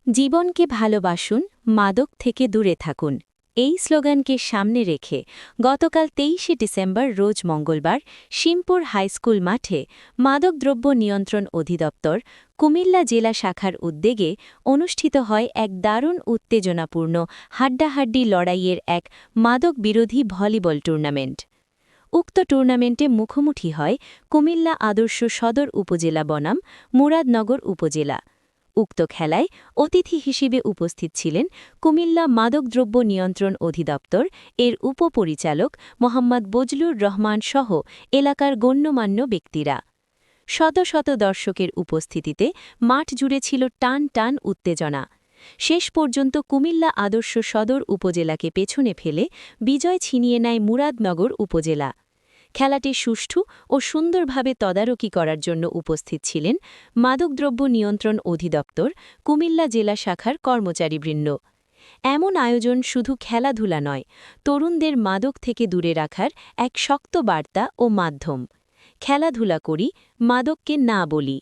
জীবনকে ভালোবাসুন, মাদক থেকে দূরে থাকুন। এই স্লোগানকে সামনে রেখে গতকাল ২৩শে ডিসেম্বর রোজ মঙ্গলবার শিমপুর হাইস্কুল মাঠে মাদকদ্রব্য নিয়ন্ত্রণ অধিদপ্তর কুমিল্লা জেলা শাখার উদ্যোগে অনুষ্ঠিত হয় এক দারুণ উত্তেজনাপূর্ণ হাড্ডাহাড্ডি লড়াইয়ের এক মাদক বিরোধী ভলিবল টুর্নামেন্ট। উক্ত টুর্নামেন্টে মুখোমুখি হয় কুমিল্লা আদর্শ সদর উপজেলা বনাম মুরাদনগর উপজেলা। উক্ত খেলায় অতিথি হিসেবে উপস্থিত ছিলেন কুমিল্লা মাদকদ্রব্য নিয়ন্ত্রণ অধিদপ্তর এর উপপরিচালক মোহাম্মদ বজলুর রহমান সহ এলাকার গণ্যমান্য ব্যক্তিরা। শত শত দর্শকের উপস্থিতিতে মাঠ জুড়ে ছিল টান টান উত্তেজনা। শেষ পর্যন্ত কুমিল্লা আদর্শ সদর উপজেলাকে পেছনে ফেলে বিজয় ছিনিয়ে নেয় মুরাদনগর উপজেলা। খেলাটি সুষ্ঠু ও সুন্দরভাবে তদারকি করার জন্য উপস্থিত ছিলেন মাদকদ্রব্য নিয়ন্ত্রণ অধিদপ্তর কুমিল্লা জেলা শাখার কর্মচারীবৃন্দ। এমন আয়োজন শুধু খেলাধুলা নয়, তরুণদের মাদক থেকে দূরে রাখার এক শক্ত বার্তা ও মাধ্যম। খেলাধুলা করি, মাদককে না বলি।